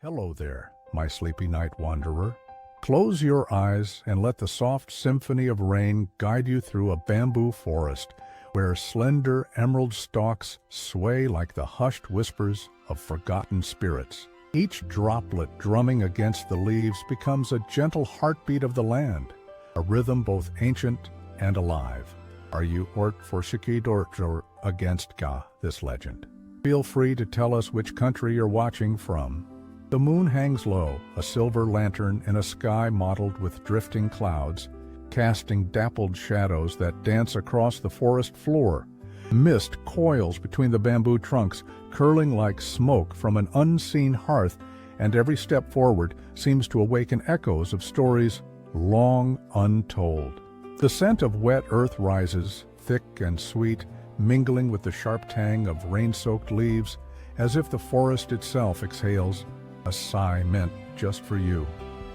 Hello there, my sleepy night wanderer. Close your eyes and let the soft symphony of rain guide you through a bamboo forest where slender emerald stalks sway like the hushed whispers of forgotten spirits. Each droplet drumming against the leaves becomes a gentle heartbeat of the land, a rhythm both ancient and alive. Are you ort for Shikidor against Ga, this legend? Feel free to tell us which country you're watching from. The moon hangs low, a silver lantern in a sky mottled with drifting clouds, casting dappled shadows that dance across the forest floor. Mist coils between the bamboo trunks, curling like smoke from an unseen hearth, and every step forward seems to awaken echoes of stories long untold. The scent of wet earth rises, thick and sweet, mingling with the sharp tang of rain-soaked leaves, as if the forest itself exhales a sigh meant just for you.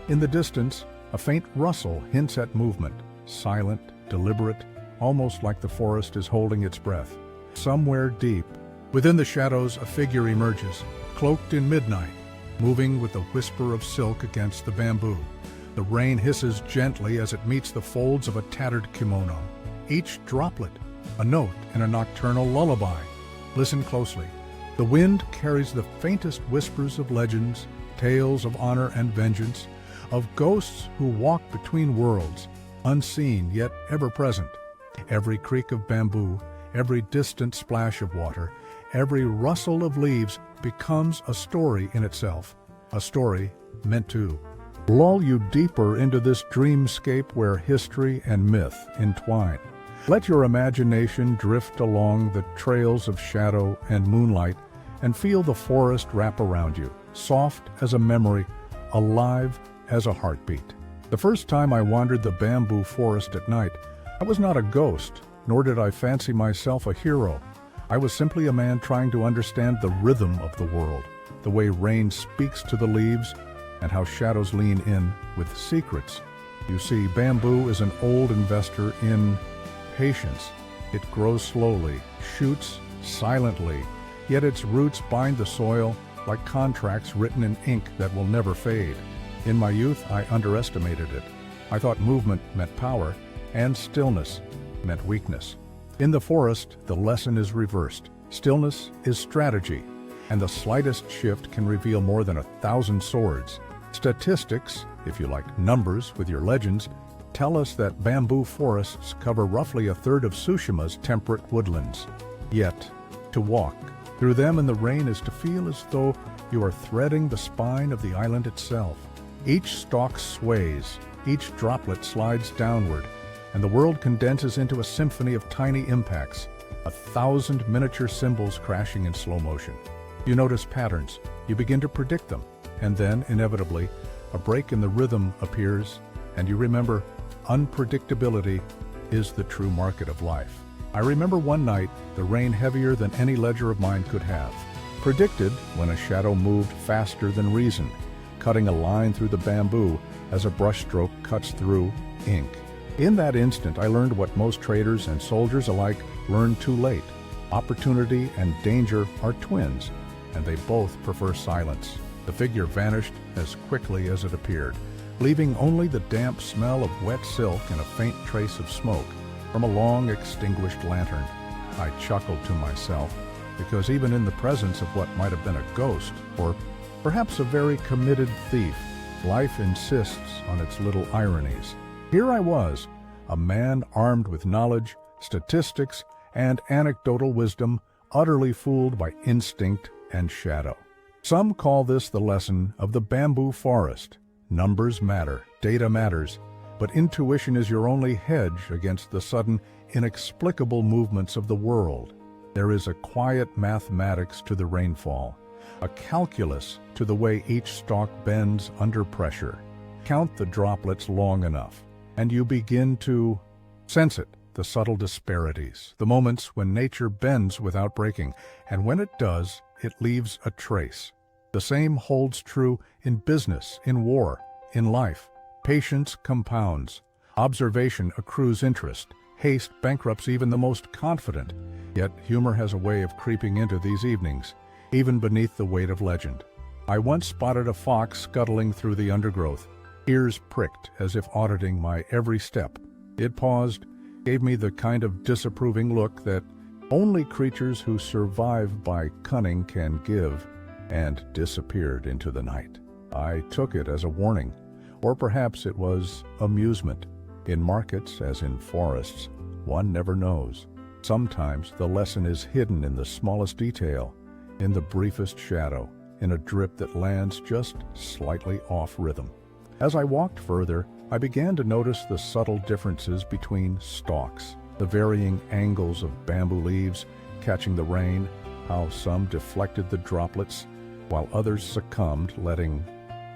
In the distance, a faint rustle hints at movement, silent, deliberate, almost like the forest is holding its breath. Somewhere deep, within the shadows, a figure emerges, cloaked in midnight, moving with a whisper of silk against the bamboo. The rain hisses gently as it meets the folds of a tattered kimono. Each droplet, a note in a nocturnal lullaby. Listen closely. The wind carries the faintest whispers of legends, tales of honor and vengeance, of ghosts who walk between worlds, unseen yet ever present. Every creak of bamboo, every distant splash of water, every rustle of leaves becomes a story in itself, a story meant to lull you deeper into this dreamscape where history and myth entwine. Let your imagination drift along the trails of shadow and moonlight and feel the forest wrap around you, soft as a memory, alive as a heartbeat. The first time I wandered the bamboo forest at night, I was not a ghost, nor did I fancy myself a hero. I was simply a man trying to understand the rhythm of the world, the way rain speaks to the leaves, and how shadows lean in with secrets. You see, bamboo is an old investor in patience. It grows slowly, shoots silently, yet its roots bind the soil like contracts written in ink that will never fade. In my youth, I underestimated it. I thought movement meant power, and stillness meant weakness. In the forest, the lesson is reversed. Stillness is strategy, and the slightest shift can reveal more than 1,000 swords. Statistics, if you like numbers with your legends, tell us that bamboo forests cover roughly a third of Tsushima's temperate woodlands. Yet, to walk through them in the rain is to feel as though you are threading the spine of the island itself. Each stalk sways, each droplet slides downward, and the world condenses into a symphony of tiny impacts, 1,000 miniature cymbals crashing in slow motion. You notice patterns, you begin to predict them, and then, inevitably, a break in the rhythm appears, and you remember unpredictability is the true market of life. I remember one night, the rain heavier than any ledger of mine could have. Predicted when a shadow moved faster than reason, cutting a line through the bamboo as a brushstroke cuts through ink. In that instant, I learned what most traders and soldiers alike learn too late. Opportunity and danger are twins, and they both prefer silence. The figure vanished as quickly as it appeared, leaving only the damp smell of wet silk and a faint trace of smoke from a long extinguished lantern. I chuckled to myself, because even in the presence of what might have been a ghost, or perhaps a very committed thief, life insists on its little ironies. Here I was, a man armed with knowledge, statistics, and anecdotal wisdom, utterly fooled by instinct and shadow. Some call this the lesson of the bamboo forest. Numbers matter, data matters, but intuition is your only hedge against the sudden, inexplicable movements of the world. There is a quiet mathematics to the rainfall, a calculus to the way each stalk bends under pressure. Count the droplets long enough, and you begin to sense it, the subtle disparities, the moments when nature bends without breaking, and when it does, it leaves a trace. The same holds true in business, in war, in life. Patience compounds. Observation accrues interest. Haste bankrupts even the most confident. Yet humor has a way of creeping into these evenings, even beneath the weight of legend. I once spotted a fox scuttling through the undergrowth, ears pricked as if auditing my every step. It paused, gave me the kind of disapproving look that only creatures who survive by cunning can give, and disappeared into the night. I took it as a warning, or perhaps it was amusement. In markets, as in forests, one never knows. Sometimes the lesson is hidden in the smallest detail, in the briefest shadow, in a drip that lands just slightly off rhythm. As I walked further, I began to notice the subtle differences between stalks, the varying angles of bamboo leaves catching the rain, how some deflected the droplets, while others succumbed, letting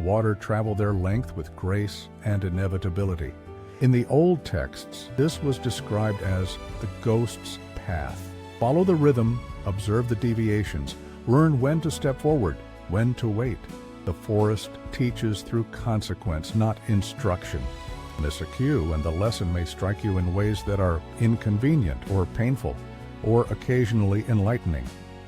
water travel their length with grace and inevitability. In the old texts, this was described as the ghost's path. Follow the rhythm, observe the deviations, learn when to step forward, when to wait. The forest teaches through consequence, not instruction. Miss a cue, and the lesson may strike you in ways that are inconvenient or painful, or occasionally enlightening.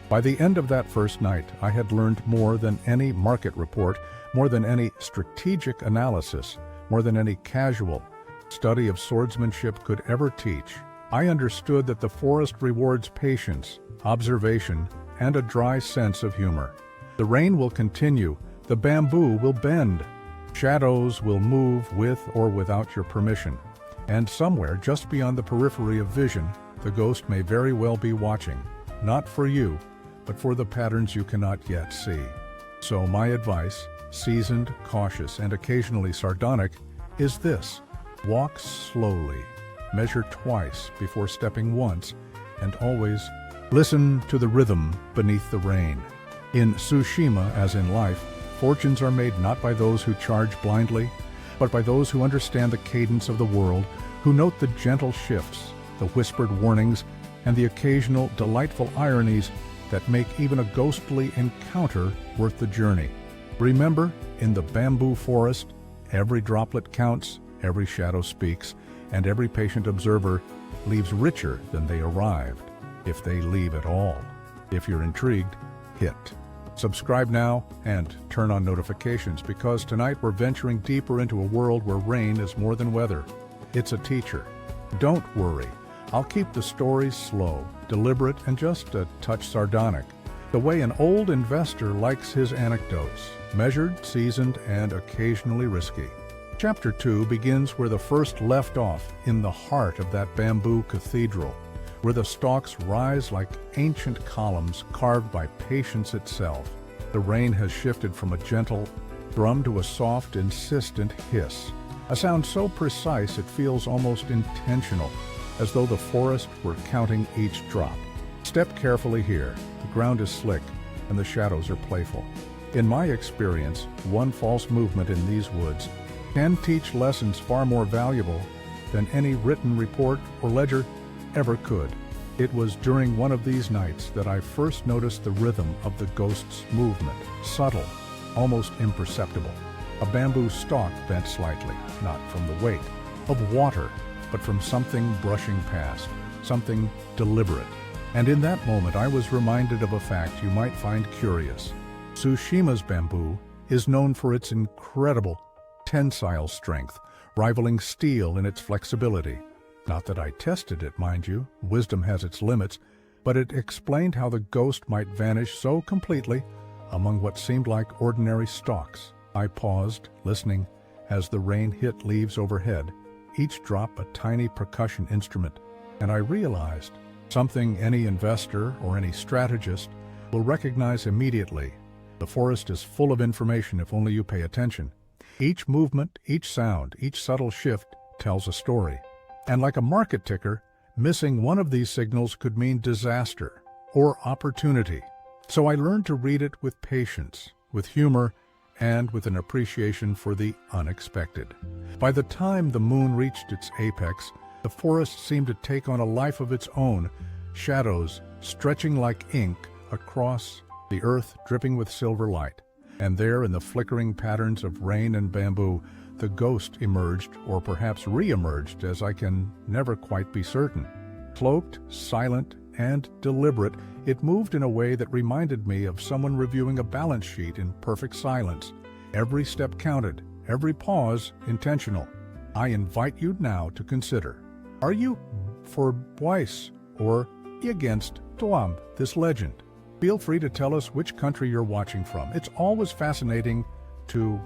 By the end of that first night, I had learned more than any market report, more than any strategic analysis, more than any casual study of swordsmanship could ever teach. I understood that the forest rewards patience, observation, and a dry sense of humor. The rain will continue, the bamboo will bend, shadows will move with or without your permission, and somewhere just beyond the periphery of vision, the ghost may very well be watching, not for you, but for the patterns you cannot yet see. So my advice, seasoned, cautious, and occasionally sardonic, is this: walk slowly, measure twice before stepping once, and always listen to the rhythm beneath the rain. In Tsushima, as in life, fortunes are made not by those who charge blindly, but by those who understand the cadence of the world, who note the gentle shifts, the whispered warnings, and the occasional delightful ironies that make even a ghostly encounter worth the journey. Remember, in the bamboo forest, every droplet counts, every shadow speaks, and every patient observer leaves richer than they arrived, if they leave at all. If you're intrigued, hit subscribe now and turn on notifications, because tonight we're venturing deeper into a world where rain is more than weather. It's a teacher. Don't worry, I'll keep the stories slow, deliberate, and just a touch sardonic, the way an old investor likes his anecdotes, measured, seasoned, and occasionally risky. Chapter 2 begins where the first left off, in the heart of that bamboo cathedral, where the stalks rise like ancient columns carved by patience itself. The rain has shifted from a gentle drum to a soft, insistent hiss, a sound so precise it feels almost intentional, as though the forest were counting each drop. Step carefully here. The ground is slick, and the shadows are playful. In my experience, one false movement in these woods can teach lessons far more valuable than any written report or ledger ever could. It was during one of these nights that I first noticed the rhythm of the ghost's movement, subtle, almost imperceptible. A bamboo stalk bent slightly, not from the weight of water, but from something brushing past, something deliberate. And in that moment I was reminded of a fact you might find curious. Tsushima's bamboo is known for its incredible tensile strength, rivaling steel in its flexibility. Not that I tested it, mind you, wisdom has its limits, but it explained how the ghost might vanish so completely among what seemed like ordinary stalks. I paused, listening, as the rain hit leaves overhead, each drop a tiny percussion instrument, and I realized something any investor or any strategist will recognize immediately. The forest is full of information if only you pay attention. Each movement, each sound, each subtle shift tells a story. And like a market ticker, missing one of these signals could mean disaster or opportunity. So I learned to read it with patience, with humor, and with an appreciation for the unexpected. By the time the moon reached its apex, the forest seemed to take on a life of its own, shadows stretching like ink across the earth, dripping with silver light. And there, in the flickering patterns of rain and bamboo, the ghost emerged, or perhaps re-emerged, as I can never quite be certain. Cloaked, silent, and deliberate, it moved in a way that reminded me of someone reviewing a balance sheet in perfect silence. Every step counted, every pause intentional. I invite you now to consider, are you for Weiss or against Tuam, this legend? Feel free to tell us which country you're watching from. It's always fascinating to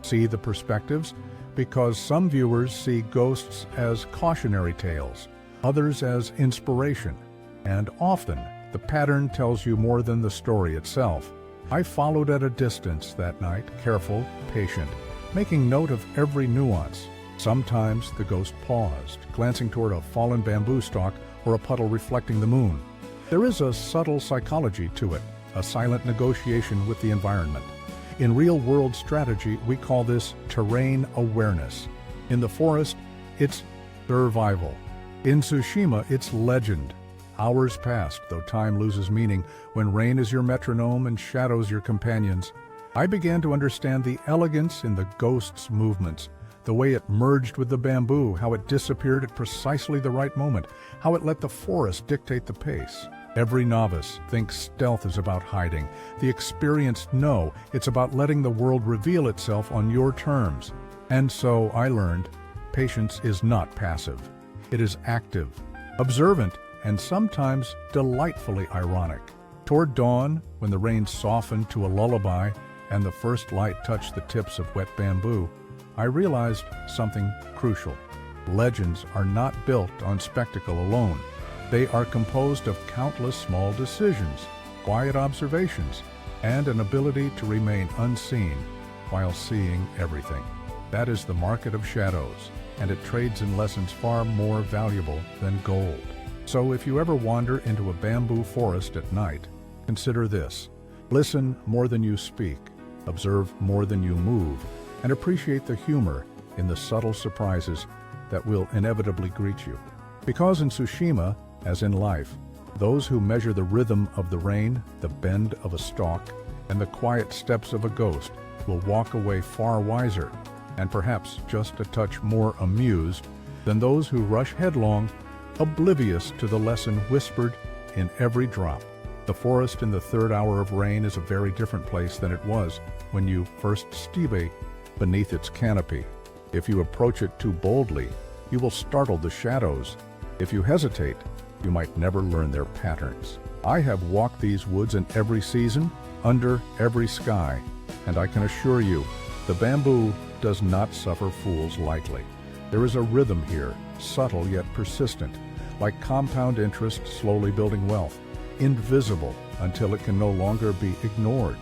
see the perspectives, because some viewers see ghosts as cautionary tales, others as inspiration, and often the pattern tells you more than the story itself. I followed at a distance that night, careful, patient, making note of every nuance. Sometimes the ghost paused, glancing toward a fallen bamboo stalk or a puddle reflecting the moon. There is a subtle psychology to it, a silent negotiation with the environment. In real-world strategy, we call this terrain awareness. In the forest, it's survival. In Tsushima, it's legend. Hours passed, though time loses meaning when rain is your metronome and shadows your companions. I began to understand the elegance in the ghost's movements, the way it merged with the bamboo, how it disappeared at precisely the right moment, how it let the forest dictate the pace. Every novice thinks stealth is about hiding. The experienced know it's about letting the world reveal itself on your terms. And so I learned, patience is not passive. It is active, observant, and sometimes delightfully ironic. Toward dawn, when the rain softened to a lullaby and the first light touched the tips of wet bamboo, I realized something crucial. Legends are not built on spectacle alone. They are composed of countless small decisions, quiet observations, and an ability to remain unseen while seeing everything. That is the market of shadows, and it trades in lessons far more valuable than gold. So if you ever wander into a bamboo forest at night, consider this. Listen more than you speak, observe more than you move, and appreciate the humor in the subtle surprises that will inevitably greet you. Because in Tsushima, as in life, those who measure the rhythm of the rain, the bend of a stalk, and the quiet steps of a ghost will walk away far wiser, and perhaps just a touch more amused, than those who rush headlong, oblivious to the lesson whispered in every drop. The forest in the third hour of rain is a very different place than it was when you first step beneath its canopy. If you approach it too boldly, you will startle the shadows. If you hesitate, you might never learn their patterns. I have walked these woods in every season, under every sky, and I can assure you, the bamboo does not suffer fools lightly. There is a rhythm here, subtle yet persistent, like compound interest slowly building wealth, invisible until it can no longer be ignored.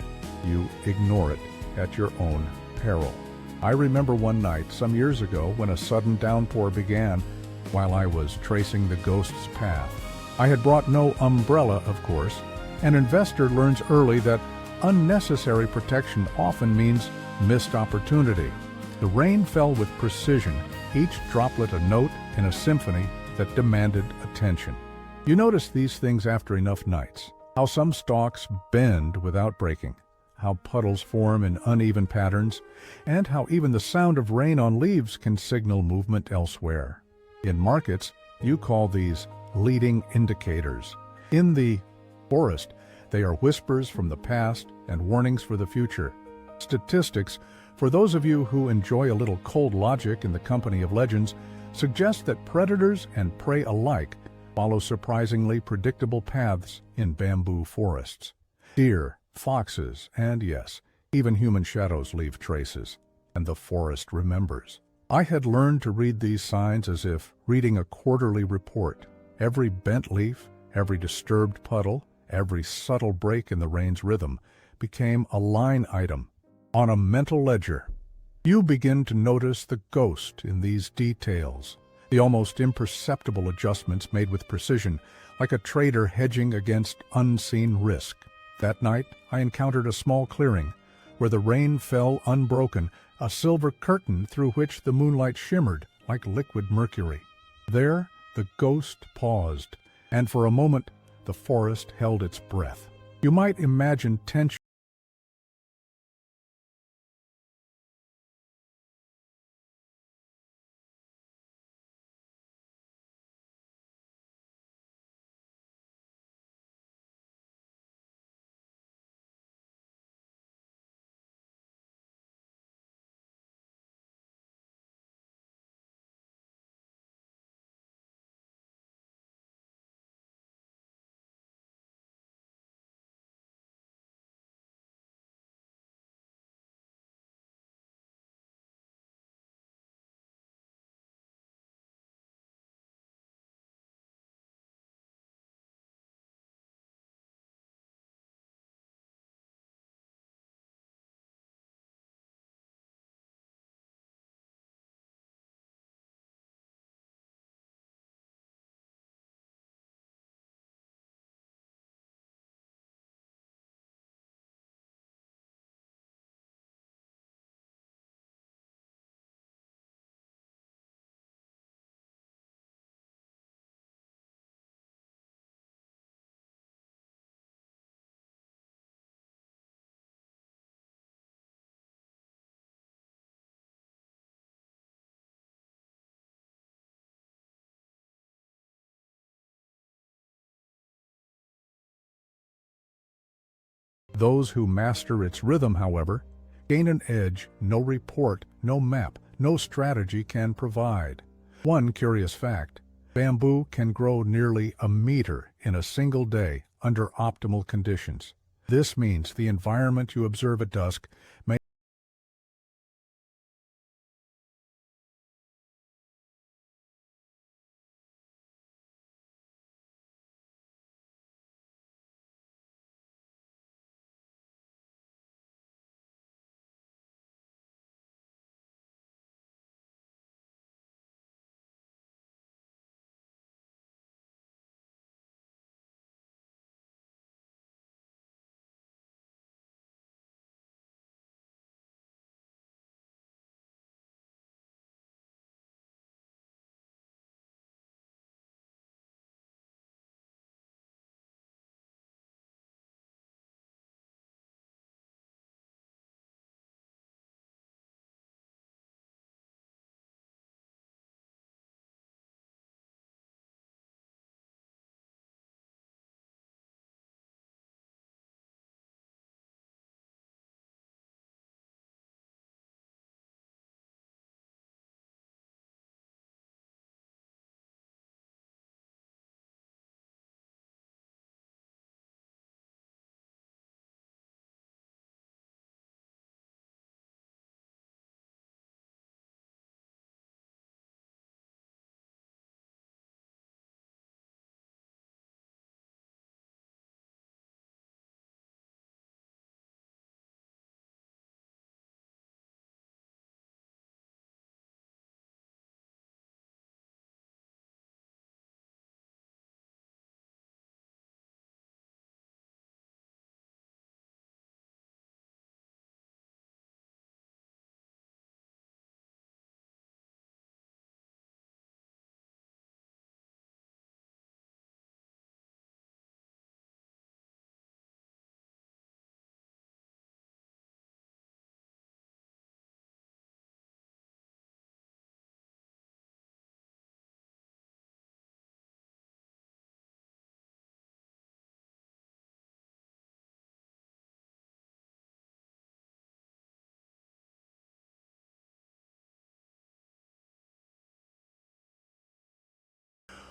You ignore it at your own peril. I remember one night some years ago when a sudden downpour began while I was tracing the ghost's path. I had brought no umbrella, of course. An investor learns early that unnecessary protection often means missed opportunity. The rain fell with precision, each droplet a note in a symphony that demanded attention. You notice these things after enough nights, how some stalks bend without breaking, how puddles form in uneven patterns, and how even the sound of rain on leaves can signal movement elsewhere. In markets, you call these leading indicators. In the forest, they are whispers from the past and warnings for the future. Statistics, for those of you who enjoy a little cold logic in the company of legends, suggest that predators and prey alike follow surprisingly predictable paths in bamboo forests. Deer, foxes, and yes, even human shadows leave traces, and the forest remembers. I had learned to read these signs as if reading a quarterly report. Every bent leaf, every disturbed puddle, every subtle break in the rain's rhythm became a line item on a mental ledger. You begin to notice the ghost in these details, the almost imperceptible adjustments made with precision, like a trader hedging against unseen risk. That night, I encountered a small clearing where the rain fell unbroken, a silver curtain through which the moonlight shimmered like liquid mercury. There, the ghost paused, and for a moment, the forest held its breath. You might imagine tension Those who master its rhythm, however, gain an edge no report, no map, no strategy can provide. One curious fact: bamboo can grow nearly a meter in a single day under optimal conditions. This means the environment you observe at dusk may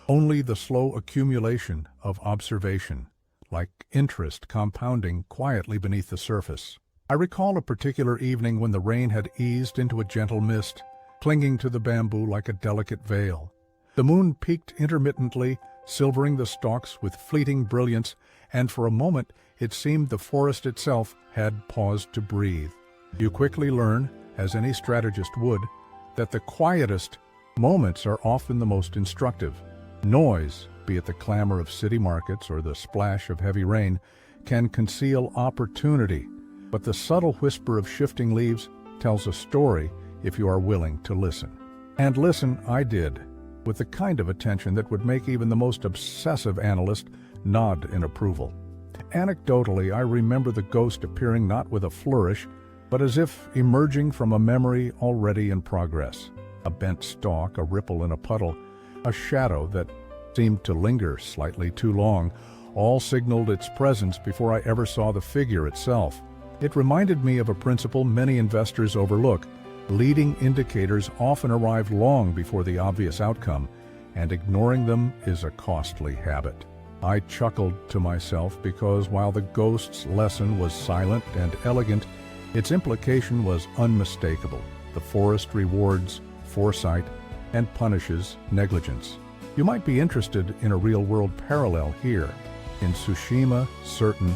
only the slow accumulation of observation, like interest compounding quietly beneath the surface. I recall a particular evening when the rain had eased into a gentle mist, clinging to the bamboo like a delicate veil. The moon peeked intermittently, silvering the stalks with fleeting brilliance, and for a moment it seemed the forest itself had paused to breathe. You quickly learn, as any strategist would, that the quietest moments are often the most instructive. Noise, be it the clamor of city markets or the splash of heavy rain, can conceal opportunity, but the subtle whisper of shifting leaves tells a story if you are willing to listen. And listen I did, with the kind of attention that would make even the most obsessive analyst nod in approval. Anecdotally, I remember the ghost appearing not with a flourish, but as if emerging from a memory already in progress. A bent stalk, a ripple in a puddle, a shadow that seemed to linger slightly too long, all signaled its presence before I ever saw the figure itself. It reminded me of a principle many investors overlook: leading indicators often arrive long before the obvious outcome, and ignoring them is a costly habit. I chuckled to myself because while the ghost's lesson was silent and elegant, its implication was unmistakable. The forest rewards foresight and punishes negligence. You might be interested in a real-world parallel here. In Tsushima, certain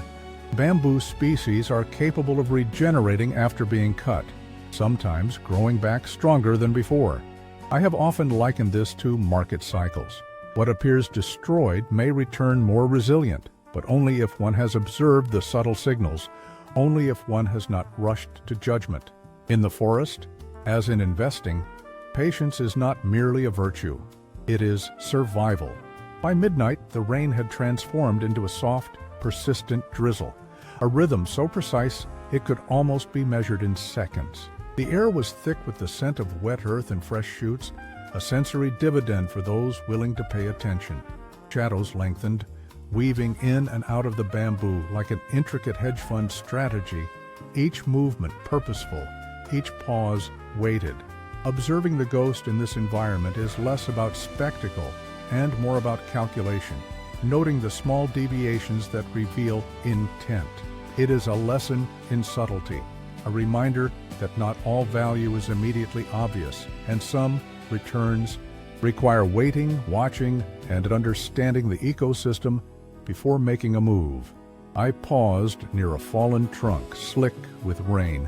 bamboo species are capable of regenerating after being cut, sometimes growing back stronger than before. I have often likened this to market cycles. What appears destroyed may return more resilient, but only if one has observed the subtle signals, only if one has not rushed to judgment. In the forest, as in investing, patience is not merely a virtue, it is survival. By midnight, the rain had transformed into a soft, persistent drizzle, a rhythm so precise it could almost be measured in seconds. The air was thick with the scent of wet earth and fresh shoots, a sensory dividend for those willing to pay attention. Shadows lengthened, weaving in and out of the bamboo like an intricate hedge fund strategy, each movement purposeful, each pause weighted. Observing the ghost in this environment is less about spectacle and more about calculation, noting the small deviations that reveal intent. It is a lesson in subtlety, a reminder that not all value is immediately obvious, and some returns require waiting, watching, and understanding the ecosystem before making a move. I paused near a fallen trunk, slick with rain,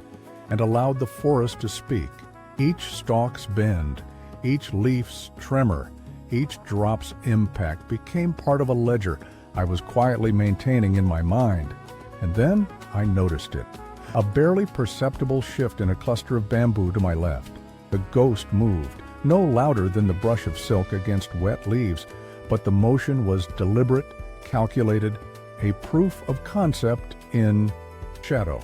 and allowed the forest to speak. Each stalk's bend, each leaf's tremor, each drop's impact became part of a ledger I was quietly maintaining in my mind. And then I noticed it. A barely perceptible shift in a cluster of bamboo to my left. The ghost moved, no louder than the brush of silk against wet leaves, but the motion was deliberate, calculated, a proof of concept in shadow.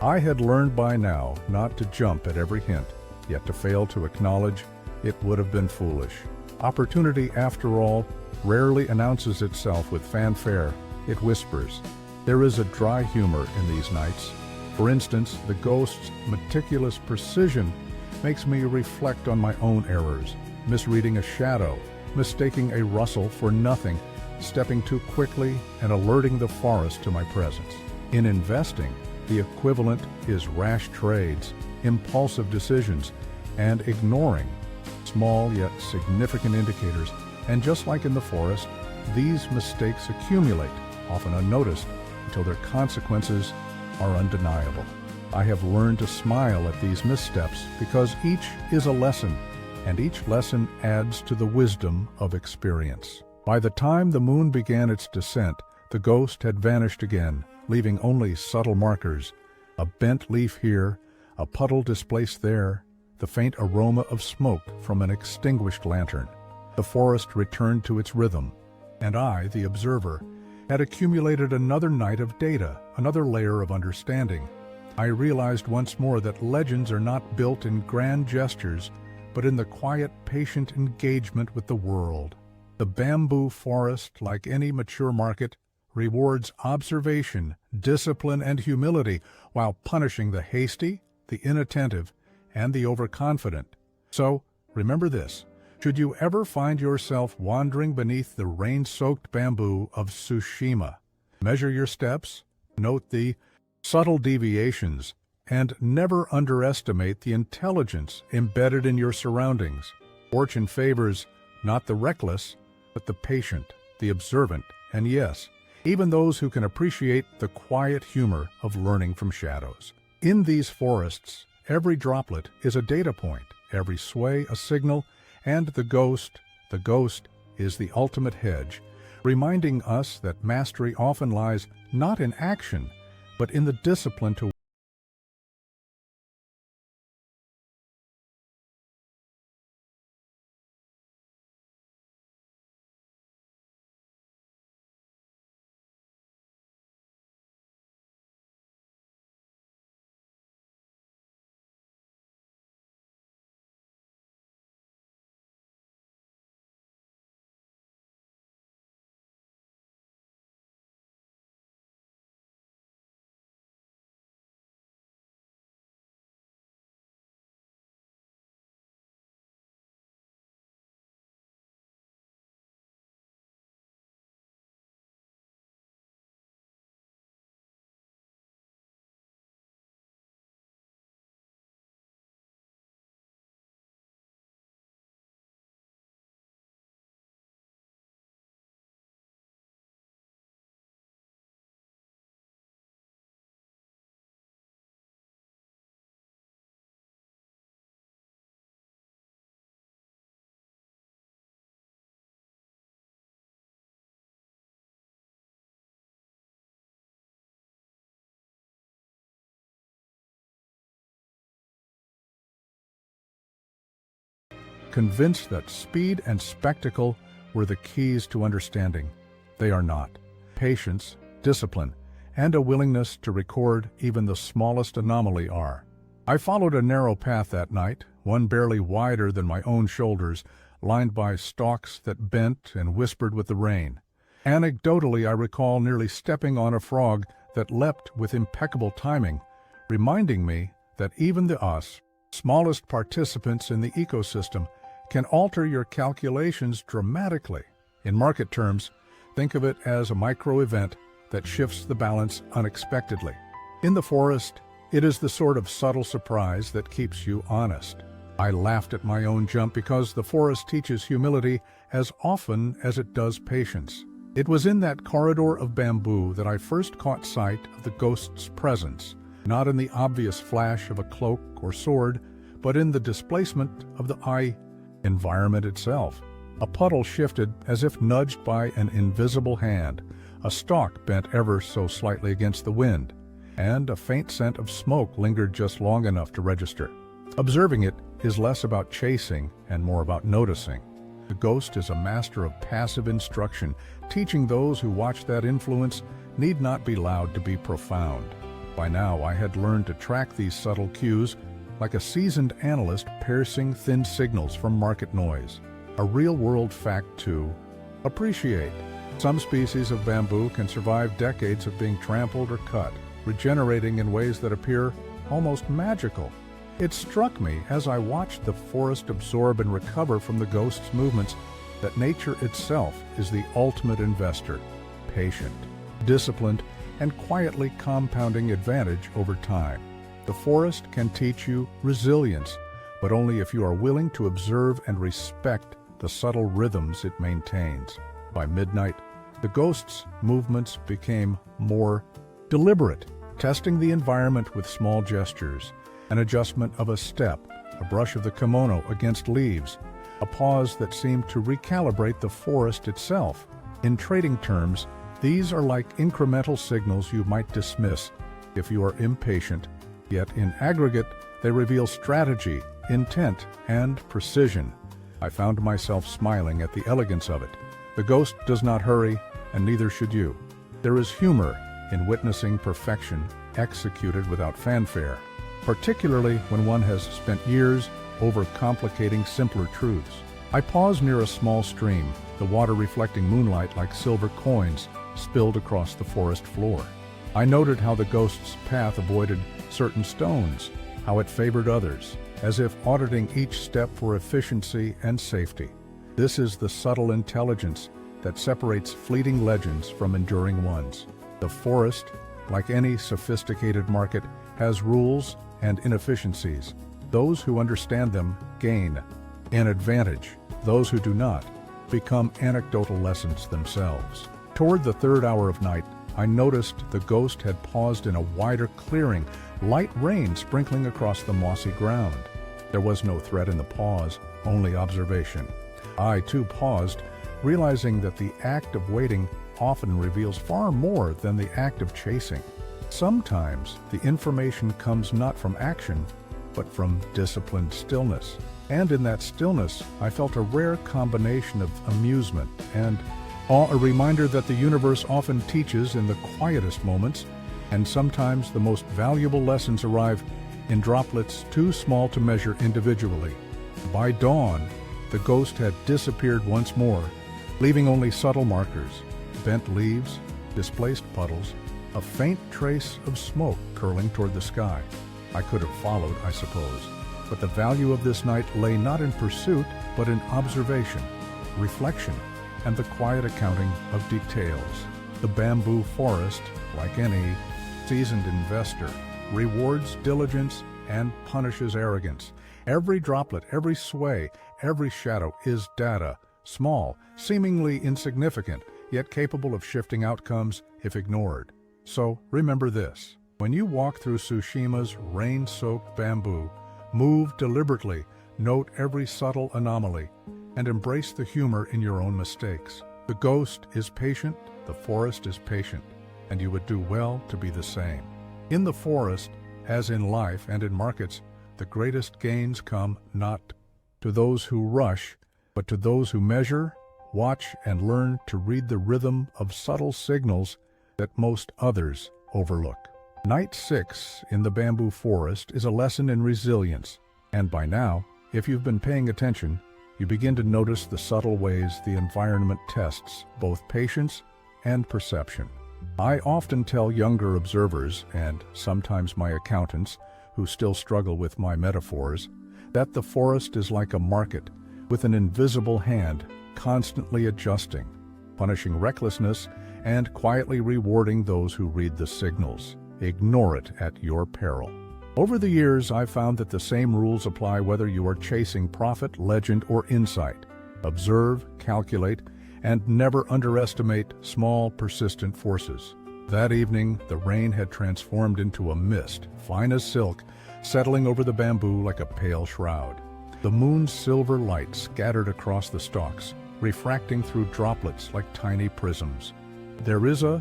I had learned by now not to jump at every hint, yet to fail to acknowledge it would have been foolish. Opportunity, after all, rarely announces itself with fanfare. It whispers. There is a dry humor in these nights. For instance, the ghost's meticulous precision makes me reflect on my own errors, misreading a shadow, mistaking a rustle for nothing, stepping too quickly, and alerting the forest to my presence. In investing, the equivalent is rash trades, impulsive decisions, and ignoring small yet significant indicators. And just like in the forest, these mistakes accumulate, often unnoticed, until their consequences are undeniable. I have learned to smile at these missteps because each is a lesson, and each lesson adds to the wisdom of experience. By the time the moon began its descent, the ghost had vanished again, leaving only subtle markers, a bent leaf here, a puddle displaced there, the faint aroma of smoke from an extinguished lantern. The forest returned to its rhythm, and I, the observer, had accumulated another night of data, another layer of understanding. I realized once more that legends are not built in grand gestures, but in the quiet, patient engagement with the world. The bamboo forest, like any mature market, rewards observation, discipline, and humility, while punishing the hasty, the inattentive, and the overconfident. So, remember this. Should you ever find yourself wandering beneath the rain-soaked bamboo of Tsushima, measure your steps, note the subtle deviations, and never underestimate the intelligence embedded in your surroundings. Fortune favors not the reckless, but the patient, the observant, and yes, even those who can appreciate the quiet humor of learning from shadows. In these forests, every droplet is a data point, every sway a signal, and the ghost is the ultimate hedge, reminding us that mastery often lies not in action, but in the discipline to convinced that speed and spectacle were the keys to understanding. They are not. Patience, discipline, and a willingness to record even the smallest anomaly are. I followed a narrow path that night, one barely wider than my own shoulders, lined by stalks that bent and whispered with the rain. Anecdotally, I recall nearly stepping on a frog that leapt with impeccable timing, reminding me that even the smallest participants in the ecosystem can alter your calculations dramatically. In market terms, think of it as a micro-event that shifts the balance unexpectedly. In the forest, it is the sort of subtle surprise that keeps you honest. I laughed at my own jump because the forest teaches humility as often as it does patience. It was in that corridor of bamboo that I first caught sight of the ghost's presence, not in the obvious flash of a cloak or sword, but in the displacement of the environment itself. A puddle shifted as if nudged by an invisible hand, a stalk bent ever so slightly against the wind, and a faint scent of smoke lingered just long enough to register. Observing it is less about chasing and more about noticing. The ghost is a master of passive instruction, teaching those who watch that influence need not be loud to be profound. By now, I had learned to track these subtle cues like a seasoned analyst piercing thin signals from market noise. A real-world fact to appreciate. Some species of bamboo can survive decades of being trampled or cut, regenerating in ways that appear almost magical. It struck me as I watched the forest absorb and recover from the ghost's movements that nature itself is the ultimate investor, patient, disciplined, and quietly compounding advantage over time. The forest can teach you resilience, but only if you are willing to observe and respect the subtle rhythms it maintains. By midnight, the ghost's movements became more deliberate, testing the environment with small gestures, an adjustment of a step, a brush of the kimono against leaves, a pause that seemed to recalibrate the forest itself. In trading terms, these are like incremental signals you might dismiss if you are impatient, yet in aggregate, they reveal strategy, intent, and precision. I found myself smiling at the elegance of it. The ghost does not hurry, and neither should you. There is humor in witnessing perfection executed without fanfare, particularly when one has spent years overcomplicating simpler truths. I paused near a small stream, the water reflecting moonlight like silver coins spilled across the forest floor. I noted how the ghost's path avoided certain stones, how it favored others, as if auditing each step for efficiency and safety. This is the subtle intelligence that separates fleeting legends from enduring ones. The forest, like any sophisticated market, has rules and inefficiencies. Those who understand them gain an advantage. Those who do not become anecdotal lessons themselves. Toward the third hour of night, I noticed the ghost had paused in a wider clearing, light rain sprinkling across the mossy ground. There was no threat in the pause, only observation. I, too, paused, realizing that the act of waiting often reveals far more than the act of chasing. Sometimes the information comes not from action, but from disciplined stillness. And in that stillness, I felt a rare combination of amusement and awe, a reminder that the universe often teaches in the quietest moments, and sometimes the most valuable lessons arrive in droplets too small to measure individually. By dawn, the ghost had disappeared once more, leaving only subtle markers, bent leaves, displaced puddles, a faint trace of smoke curling toward the sky. I could have followed, I suppose, but the value of this night lay not in pursuit, but in observation, reflection, and the quiet accounting of details. The bamboo forest, like any seasoned investor, rewards diligence and punishes arrogance. Every droplet, every sway, every shadow is data, small, seemingly insignificant, yet capable of shifting outcomes if ignored. So remember this: when you walk through Tsushima's rain-soaked bamboo, move deliberately, note every subtle anomaly, and embrace the humor in your own mistakes. The ghost is patient, the forest is patient, and you would do well to be the same. In the forest, as in life and in markets, the greatest gains come not to those who rush, but to those who measure, watch, and learn to read the rhythm of subtle signals that most others overlook. Night 6 in the bamboo forest is a lesson in resilience, and by now, if you've been paying attention, you begin to notice the subtle ways the environment tests both patience and perception. I often tell younger observers, and sometimes my accountants, who still struggle with my metaphors, that the forest is like a market with an invisible hand constantly adjusting, punishing recklessness and quietly rewarding those who read the signals. Ignore it at your peril. Over the years, I've found that the same rules apply whether you are chasing profit, legend, or insight. Observe, calculate, and never underestimate small, persistent forces. That evening, the rain had transformed into a mist, fine as silk, settling over the bamboo like a pale shroud. The moon's silver light scattered across the stalks, refracting through droplets like tiny prisms. There is a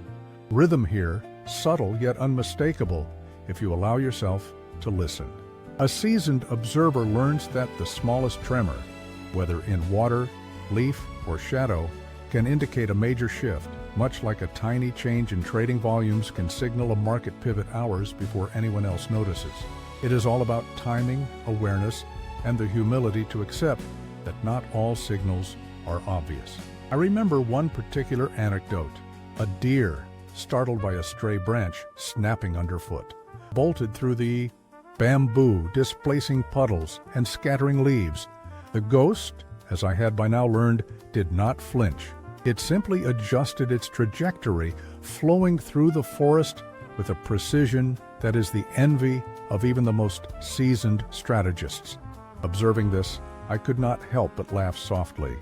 rhythm here, subtle yet unmistakable, if you allow yourself to listen. A seasoned observer learns that the smallest tremor, whether in water, leaf, or shadow, can indicate a major shift, much like a tiny change in trading volumes can signal a market pivot hours before anyone else notices. It is all about timing, awareness, and the humility to accept that not all signals are obvious. I remember one particular anecdote. A deer, startled by a stray branch snapping underfoot, bolted through the bamboo, displacing puddles and scattering leaves. The ghost, as I had by now learned, did not flinch. It simply adjusted its trajectory, flowing through the forest with a precision that is the envy of even the most seasoned strategists. Observing this, I could not help but laugh softly.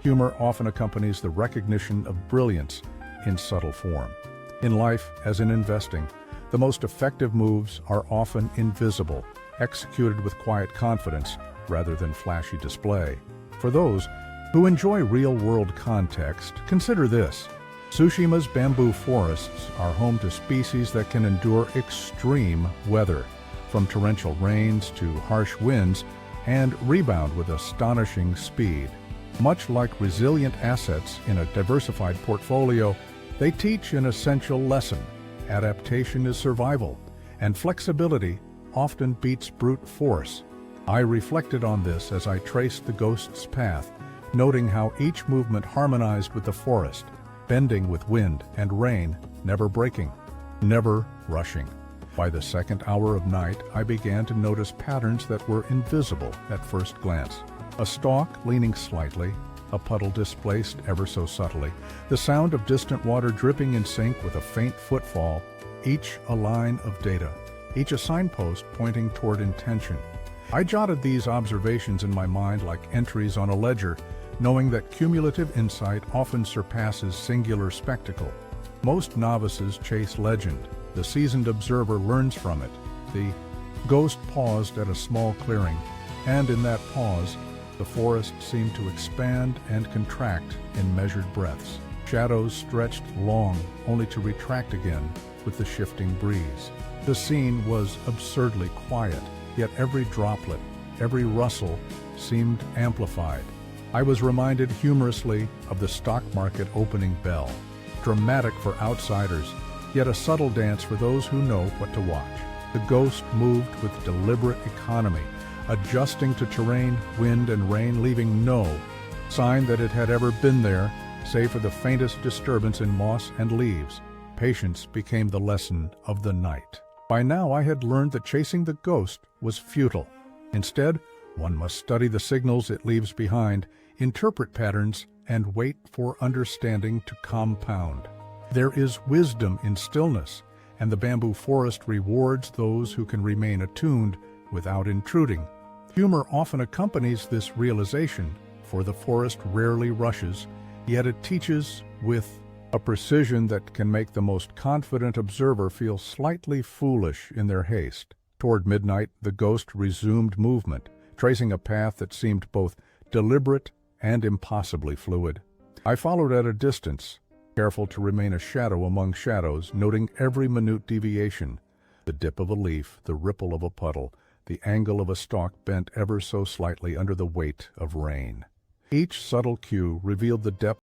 Humor often accompanies the recognition of brilliance in subtle form. In life, as in investing, the most effective moves are often invisible, executed with quiet confidence rather than flashy display. For those who enjoy real-world context, consider this. Tsushima's bamboo forests are home to species that can endure extreme weather, from torrential rains to harsh winds, and rebound with astonishing speed. Much like resilient assets in a diversified portfolio, they teach an essential lesson. Adaptation is survival, and flexibility often beats brute force. I reflected on this as I traced the ghost's path, noting how each movement harmonized with the forest, bending with wind and rain, never breaking, never rushing. By the second hour of night, I began to notice patterns that were invisible at first glance. A stalk leaning slightly, a puddle displaced ever so subtly, the sound of distant water dripping in sync with a faint footfall, each a line of data, each a signpost pointing toward intention. I jotted these observations in my mind like entries on a ledger, knowing that cumulative insight often surpasses singular spectacle. Most novices chase legend. The seasoned observer learns from it. The ghost paused at a small clearing, and in that pause, the forest seemed to expand and contract in measured breaths. Shadows stretched long, only to retract again with the shifting breeze. The scene was absurdly quiet, yet every droplet, every rustle seemed amplified. I was reminded humorously of the stock market opening bell, dramatic for outsiders, yet a subtle dance for those who know what to watch. The ghost moved with deliberate economy, adjusting to terrain, wind, and rain, leaving no sign that it had ever been there, save for the faintest disturbance in moss and leaves. Patience became the lesson of the night. By now I had learned that chasing the ghost was futile. Instead, one must study the signals it leaves behind, interpret patterns, and wait for understanding to compound. There is wisdom in stillness, and the bamboo forest rewards those who can remain attuned without intruding. Humor often accompanies this realization, for the forest rarely rushes, yet it teaches with a precision that can make the most confident observer feel slightly foolish in their haste. Toward midnight, the ghost resumed movement, tracing a path that seemed both deliberate and impossibly fluid. I followed at a distance, careful to remain a shadow among shadows, noting every minute deviation, the dip of a leaf, the ripple of a puddle, the angle of a stalk bent ever so slightly under the weight of rain. Each subtle cue revealed the depth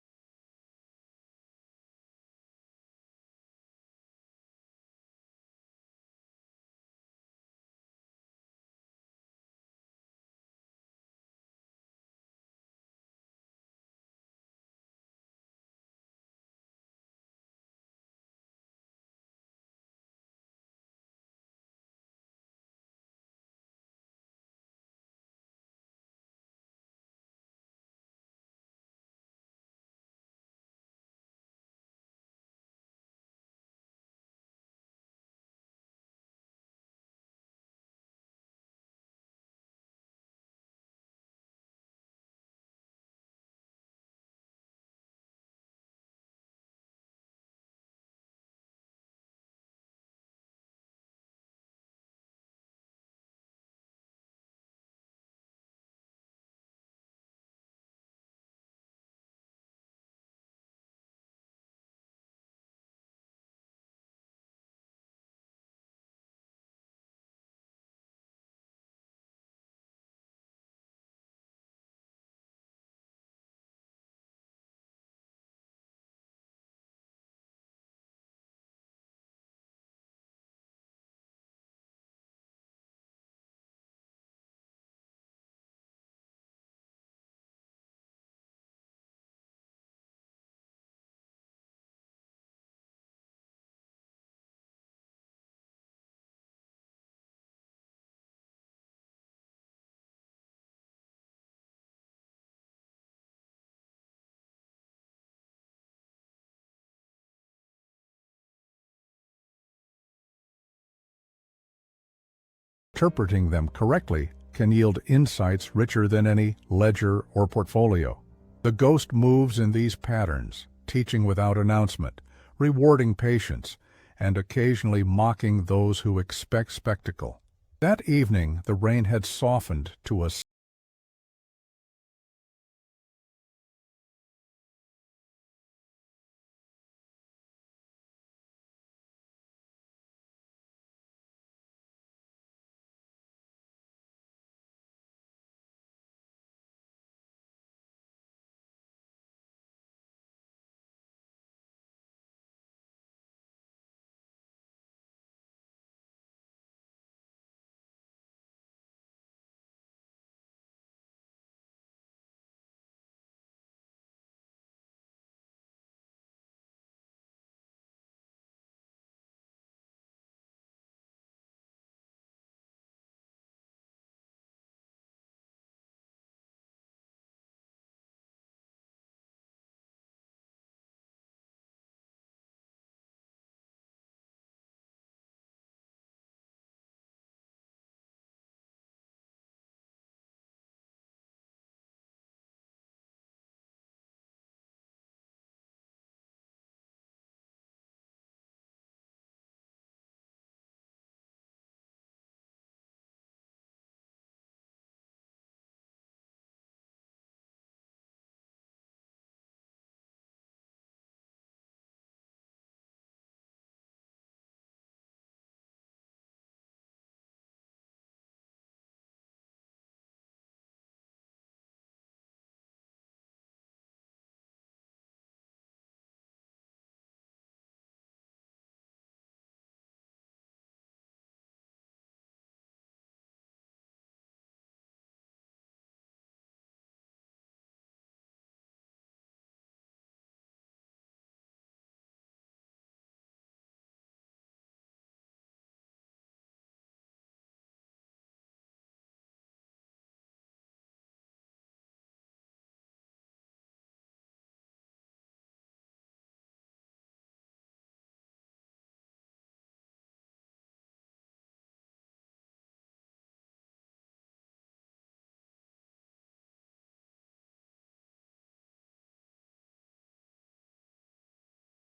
interpreting them correctly can yield insights richer than any ledger or portfolio. The ghost moves in these patterns, teaching without announcement, rewarding patience, and occasionally mocking those who expect spectacle. That evening, the rain had softened to a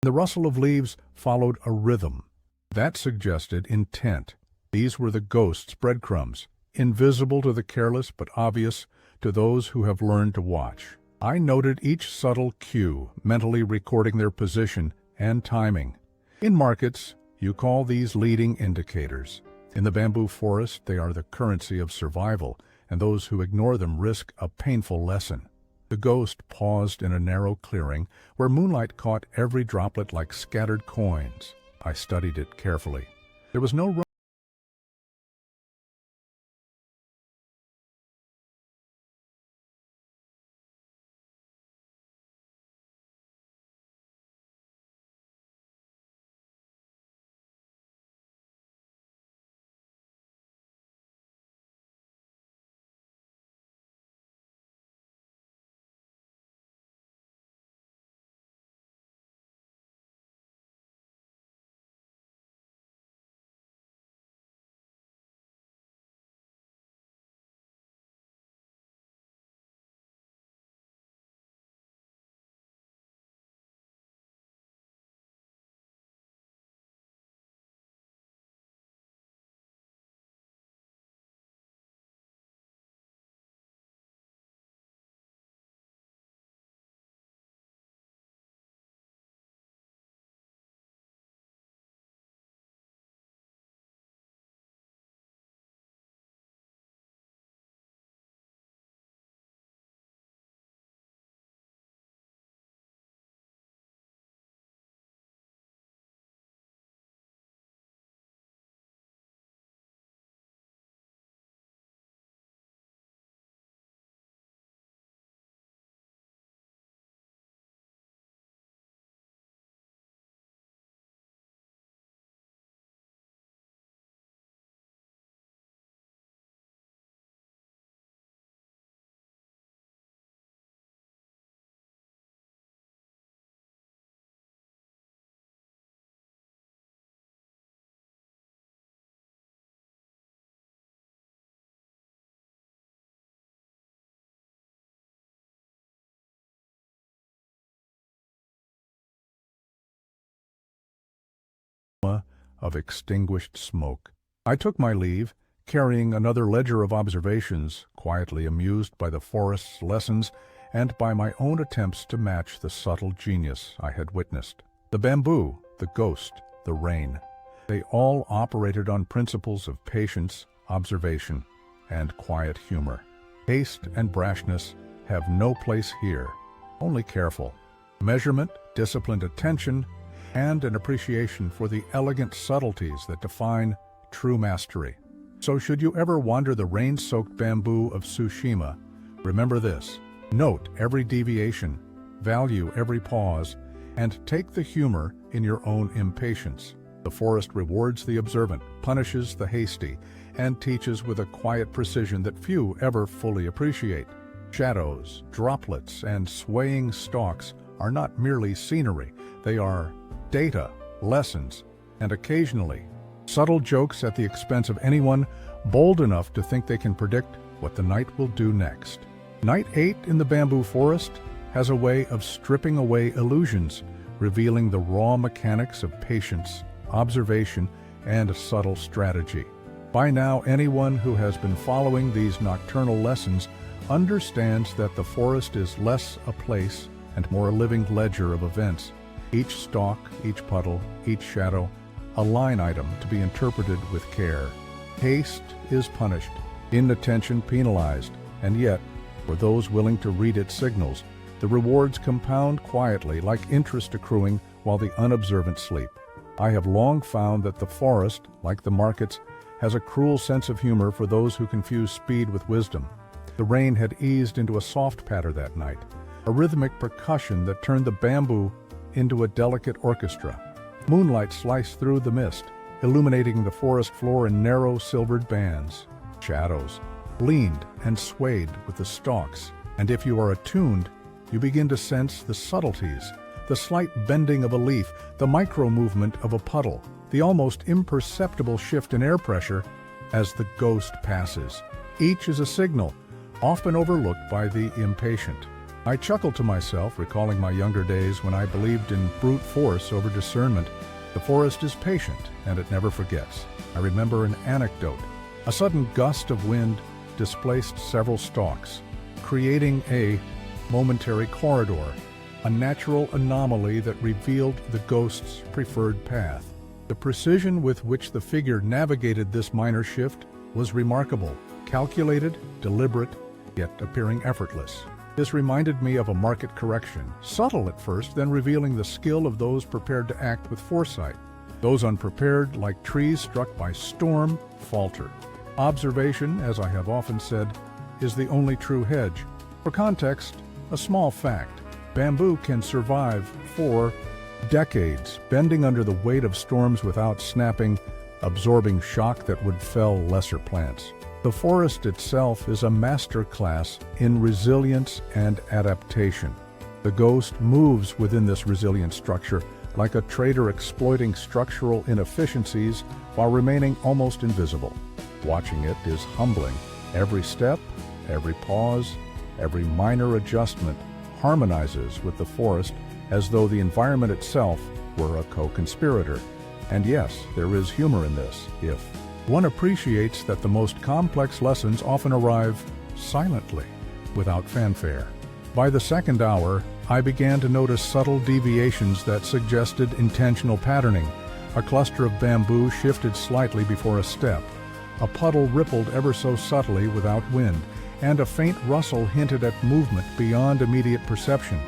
the rustle of leaves followed a rhythm. That suggested intent. These were the ghost's breadcrumbs, invisible to the careless but obvious to those who have learned to watch. I noted each subtle cue, mentally recording their position and timing. In markets, you call these leading indicators. In the bamboo forest, they are the currency of survival, and those who ignore them risk a painful lesson. The ghost paused in a narrow clearing where moonlight caught every droplet like scattered coins. I studied it carefully. There was no of extinguished smoke. I took my leave, carrying another ledger of observations, quietly amused by the forest's lessons and by my own attempts to match the subtle genius I had witnessed. The bamboo, the ghost, the rain, they all operated on principles of patience, observation, and quiet humor. Haste and brashness have no place here, only careful measurement, disciplined attention, and an appreciation for the elegant subtleties that define true mastery. So should you ever wander the rain-soaked bamboo of Tsushima, remember this: note every deviation, value every pause, and take the humor in your own impatience. The forest rewards the observant, punishes the hasty, and teaches with a quiet precision that few ever fully appreciate. Shadows, droplets, and swaying stalks are not merely scenery, they are data, lessons, and occasionally subtle jokes at the expense of anyone bold enough to think they can predict what the night will do next. Night 8 in the bamboo forest has a way of stripping away illusions, revealing the raw mechanics of patience, observation, and subtle strategy. By now, anyone who has been following these nocturnal lessons understands that the forest is less a place and more a living ledger of events. Each stalk, each puddle, each shadow, a line item to be interpreted with care. Haste is punished, inattention penalized, and yet, for those willing to read its signals, the rewards compound quietly like interest accruing while the unobservant sleep. I have long found that the forest, like the markets, has a cruel sense of humor for those who confuse speed with wisdom. The rain had eased into a soft patter that night, a rhythmic percussion that turned the bamboo into a delicate orchestra. Moonlight sliced through the mist, illuminating the forest floor in narrow silvered bands. Shadows leaned and swayed with the stalks, and if you are attuned, you begin to sense the subtleties, the slight bending of a leaf, the micro-movement of a puddle, the almost imperceptible shift in air pressure as the ghost passes. Each is a signal, often overlooked by the impatient. I chuckle to myself, recalling my younger days when I believed in brute force over discernment. The forest is patient, and it never forgets. I remember an anecdote. A sudden gust of wind displaced several stalks, creating a momentary corridor, a natural anomaly that revealed the ghost's preferred path. The precision with which the figure navigated this minor shift was remarkable, calculated, deliberate, yet appearing effortless. This reminded me of a market correction, subtle at first, then revealing the skill of those prepared to act with foresight. Those unprepared, like trees struck by storm, falter. Observation, as I have often said, is the only true hedge. For context, a small fact: bamboo can survive for decades, bending under the weight of storms without snapping, absorbing shock that would fell lesser plants. The forest itself is a master class in resilience and adaptation. The ghost moves within this resilient structure like a trader exploiting structural inefficiencies while remaining almost invisible. Watching it is humbling. Every step, every pause, every minor adjustment harmonizes with the forest as though the environment itself were a co-conspirator. And yes, there is humor in this, if one appreciates that the most complex lessons often arrive silently, without fanfare. By the second hour, I began to notice subtle deviations that suggested intentional patterning. A cluster of bamboo shifted slightly before a step. A puddle rippled ever so subtly without wind, and a faint rustle hinted at movement beyond immediate perception.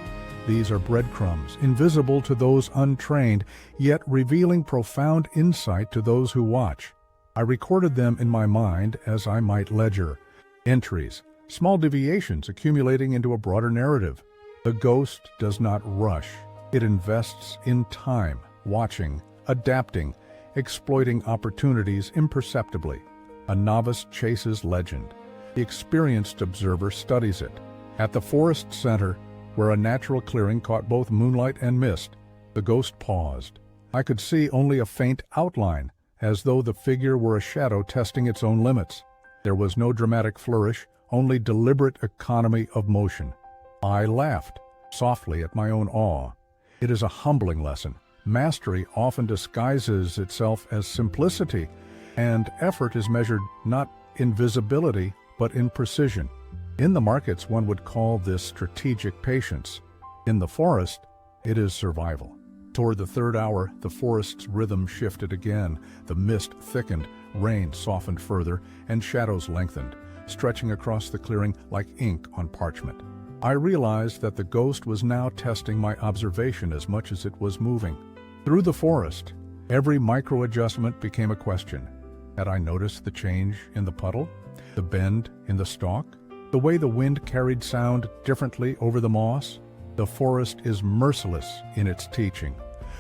These are breadcrumbs, invisible to those untrained, yet revealing profound insight to those who watch. I recorded them in my mind as I might ledger. Entries, small deviations accumulating into a broader narrative. The ghost does not rush. It invests in time, watching, adapting, exploiting opportunities imperceptibly. A novice chases legend. The experienced observer studies it. At the forest center, where a natural clearing caught both moonlight and mist, the ghost paused. I could see only a faint outline, as though the figure were a shadow testing its own limits. There was no dramatic flourish, only deliberate economy of motion. I laughed, softly at my own awe. It is a humbling lesson. Mastery often disguises itself as simplicity, and effort is measured not in visibility, but in precision. In the markets, one would call this strategic patience. In the forest, it is survival. Toward the third hour, the forest's rhythm shifted again. The mist thickened, rain softened further, and shadows lengthened, stretching across the clearing like ink on parchment. I realized that the ghost was now testing my observation as much as it was moving. Through the forest, every micro-adjustment became a question. Had I noticed the change in the puddle, the bend in the stalk, the way the wind carried sound differently over the moss? The forest is merciless in its teaching.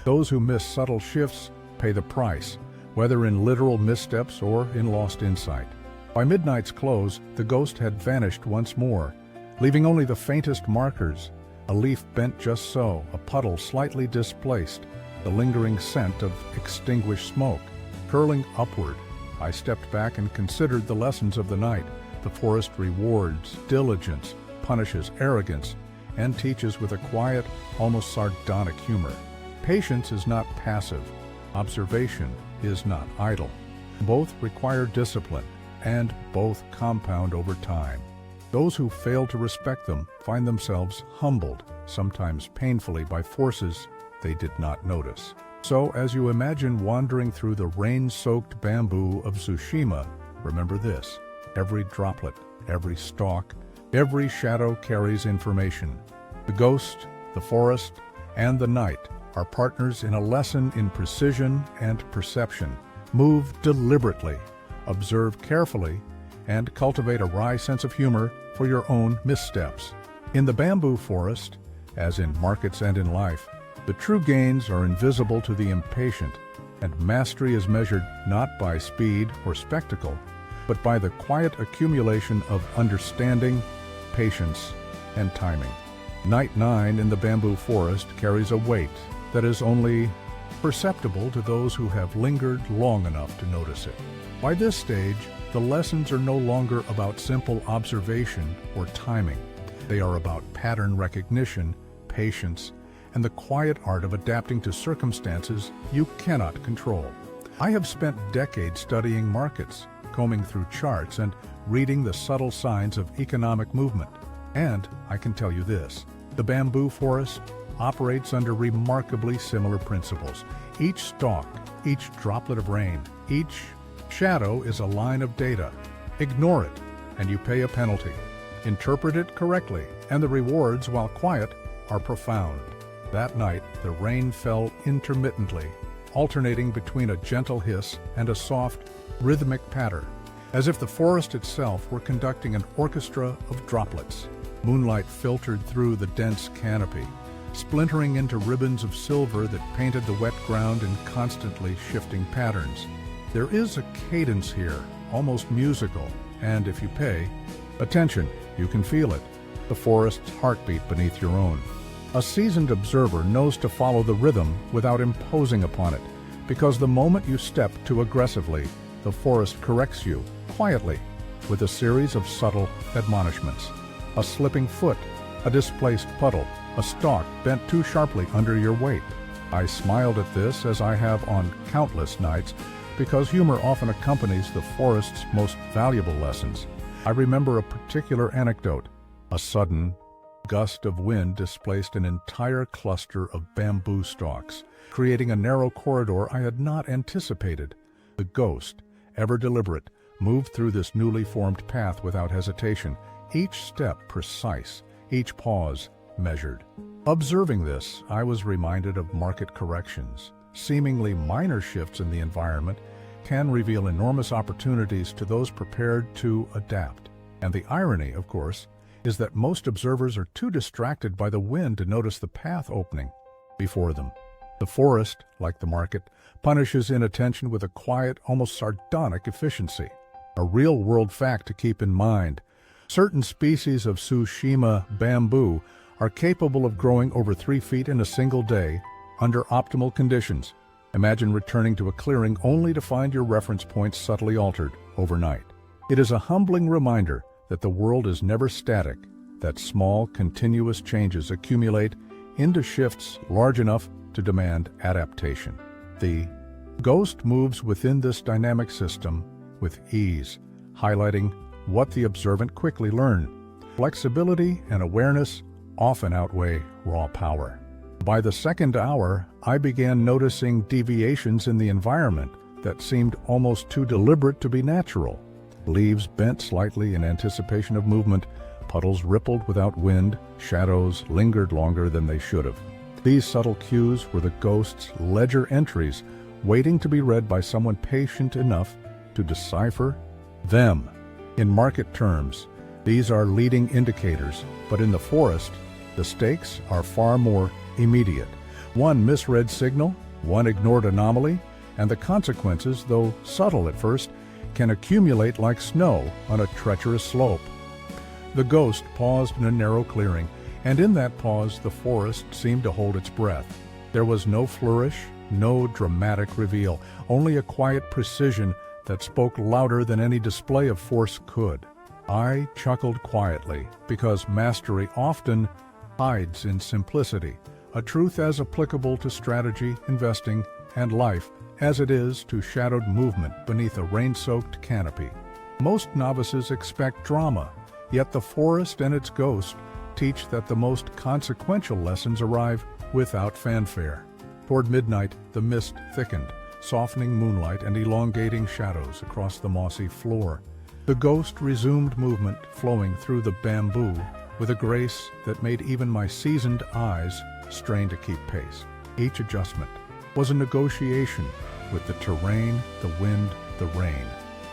Those who miss subtle shifts pay the price, whether in literal missteps or in lost insight. By midnight's close, the ghost had vanished once more, leaving only the faintest markers, a leaf bent just so, a puddle slightly displaced, the lingering scent of extinguished smoke. Curling upward, I stepped back and considered the lessons of the night. The forest rewards diligence, punishes arrogance, and teaches with a quiet, almost sardonic humor. Patience is not passive. Observation is not idle. Both require discipline, and both compound over time. Those who fail to respect them find themselves humbled, sometimes painfully, by forces they did not notice. So, as you imagine wandering through the rain-soaked bamboo of Tsushima, remember this: every droplet, every stalk, every shadow carries information. The ghost, the forest, and the night are partners in a lesson in precision and perception. Move deliberately, observe carefully, and cultivate a wry sense of humor for your own missteps. In the bamboo forest, as in markets and in life, the true gains are invisible to the impatient, and mastery is measured not by speed or spectacle, but by the quiet accumulation of understanding, patience, and timing. Night 9 in the bamboo forest carries a weight that is only perceptible to those who have lingered long enough to notice it. By this stage, the lessons are no longer about simple observation or timing. They are about pattern recognition, patience, and the quiet art of adapting to circumstances you cannot control. I have spent decades studying markets, combing through charts, and reading the subtle signs of economic movement. And I can tell you this: the bamboo forest operates under remarkably similar principles. Each stalk, each droplet of rain, each shadow is a line of data. Ignore it, and you pay a penalty. Interpret it correctly, and the rewards, while quiet, are profound. That night, the rain fell intermittently, alternating between a gentle hiss and a soft, rhythmic patter, as if the forest itself were conducting an orchestra of droplets. Moonlight filtered through the dense canopy, splintering into ribbons of silver that painted the wet ground in constantly shifting patterns. There is a cadence here, almost musical, and if you pay attention, you can feel it, the forest's heartbeat beneath your own. A seasoned observer knows to follow the rhythm without imposing upon it, because the moment you step too aggressively, the forest corrects you, quietly, with a series of subtle admonishments. A slipping foot, a displaced puddle, a stalk bent too sharply under your weight. I smiled at this, as I have on countless nights, because humor often accompanies the forest's most valuable lessons. I remember a particular anecdote. A sudden gust of wind displaced an entire cluster of bamboo stalks, creating a narrow corridor I had not anticipated. The ghost, ever deliberate, moved through this newly formed path without hesitation, each step precise, each pause measured. Observing this, I was reminded of market corrections. Seemingly minor shifts in the environment can reveal enormous opportunities to those prepared to adapt. And the irony, of course, is that most observers are too distracted by the wind to notice the path opening before them. The forest, like the market, punishes inattention with a quiet, almost sardonic efficiency. A real-world fact to keep in mind: certain species of Tsushima bamboo are capable of growing over 3 feet in a single day under optimal conditions. Imagine returning to a clearing only to find your reference points subtly altered overnight. It is a humbling reminder that the world is never static, that small, continuous changes accumulate into shifts large enough to demand adaptation. The ghost moves within this dynamic system with ease, highlighting what the observant quickly learn. Flexibility and awareness often outweigh raw power. By the second hour, I began noticing deviations in the environment that seemed almost too deliberate to be natural. Leaves bent slightly in anticipation of movement, puddles rippled without wind, shadows lingered longer than they should have. These subtle cues were the ghost's ledger entries, waiting to be read by someone patient enough to decipher them. In market terms, these are leading indicators, but in the forest, the stakes are far more immediate. One misread signal, one ignored anomaly, and the consequences, though subtle at first, can accumulate like snow on a treacherous slope. The ghost paused in a narrow clearing, and in that pause the forest seemed to hold its breath. There was no flourish, no dramatic reveal, only a quiet precision that spoke louder than any display of force could. I chuckled quietly, because mastery often hides in simplicity, a truth as applicable to strategy, investing, and life as it is to shadowed movement beneath a rain-soaked canopy. Most novices expect drama, yet the forest and its ghost teach that the most consequential lessons arrive without fanfare. Toward midnight, the mist thickened, softening moonlight and elongating shadows across the mossy floor. The ghost resumed movement, flowing through the bamboo with a grace that made even my seasoned eyes strain to keep pace. Each adjustment was a negotiation with the terrain, the wind, the rain.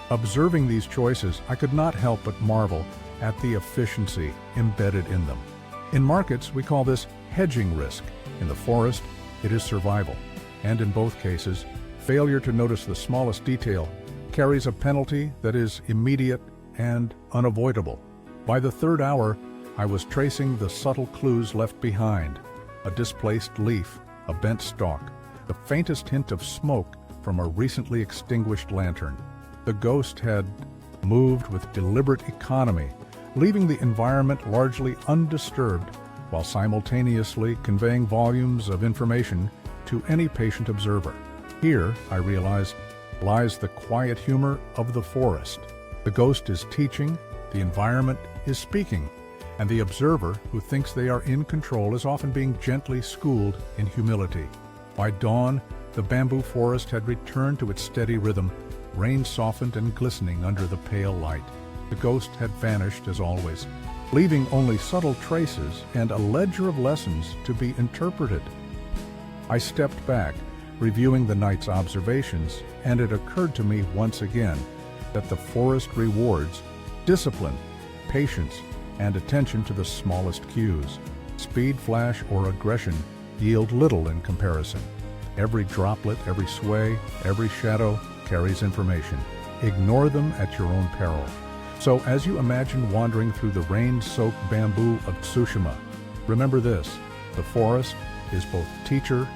Observing these choices, I could not help but marvel at the efficiency embedded in them. In markets, we call this hedging risk. In the forest, it is survival. And in both cases, failure to notice the smallest detail carries a penalty that is immediate and unavoidable. By the third hour, I was tracing the subtle clues left behind: a displaced leaf, a bent stalk, the faintest hint of smoke from a recently extinguished lantern. The ghost had moved with deliberate economy, leaving the environment largely undisturbed, while simultaneously conveying volumes of information to any patient observer. Here, I realized, lies the quiet humor of the forest. The ghost is teaching, the environment is speaking, and the observer who thinks they are in control is often being gently schooled in humility. By dawn, the bamboo forest had returned to its steady rhythm, rain softened and glistening under the pale light. The ghost had vanished as always, leaving only subtle traces and a ledger of lessons to be interpreted. I stepped back, reviewing the night's observations, and it occurred to me once again that the forest rewards discipline, patience, and attention to the smallest cues. Speed, flash, or aggression yield little in comparison. Every droplet, every sway, every shadow carries information. Ignore them at your own peril. So as you imagine wandering through the rain-soaked bamboo of Tsushima, remember this: the forest is both teacher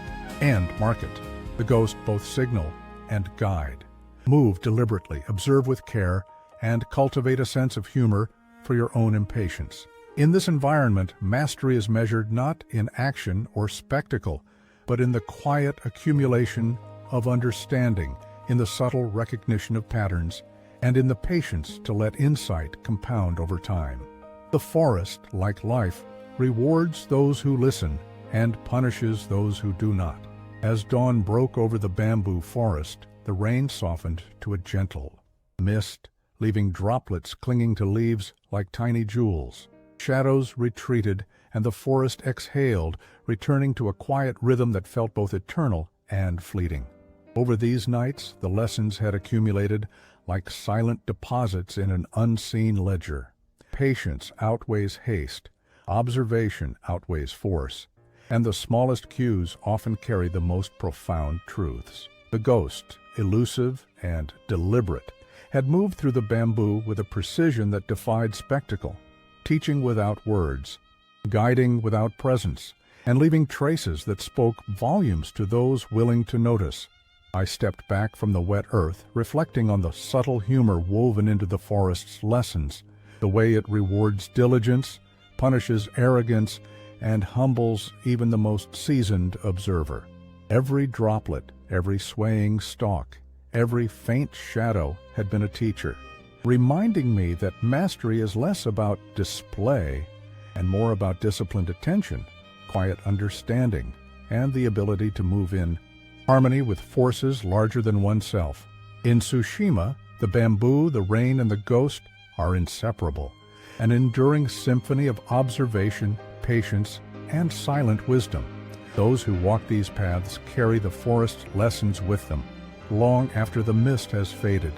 and market. The ghost both signal and guide. Move deliberately, observe with care, and cultivate a sense of humor for your own impatience. In this environment, mastery is measured not in action or spectacle, but in the quiet accumulation of understanding, in the subtle recognition of patterns, and in the patience to let insight compound over time. The forest, like life, rewards those who listen and punishes those who do not. As dawn broke over the bamboo forest, the rain softened to a gentle mist, leaving droplets clinging to leaves like tiny jewels. Shadows retreated, and the forest exhaled, returning to a quiet rhythm that felt both eternal and fleeting. Over these nights, the lessons had accumulated like silent deposits in an unseen ledger. Patience outweighs haste, observation outweighs force, and the smallest cues often carry the most profound truths. The ghost, elusive and deliberate, had moved through the bamboo with a precision that defied spectacle, teaching without words, guiding without presence, and leaving traces that spoke volumes to those willing to notice. I stepped back from the wet earth, reflecting on the subtle humor woven into the forest's lessons, the way it rewards diligence, punishes arrogance, and humbles even the most seasoned observer. Every droplet, every swaying stalk, every faint shadow had been a teacher, reminding me that mastery is less about display and more about disciplined attention, quiet understanding, and the ability to move in harmony with forces larger than oneself. In Tsushima, the bamboo, the rain, and the ghost are inseparable, an enduring symphony of observation, patience, and silent wisdom. Those who walk these paths carry the forest's lessons with them, long after the mist has faded.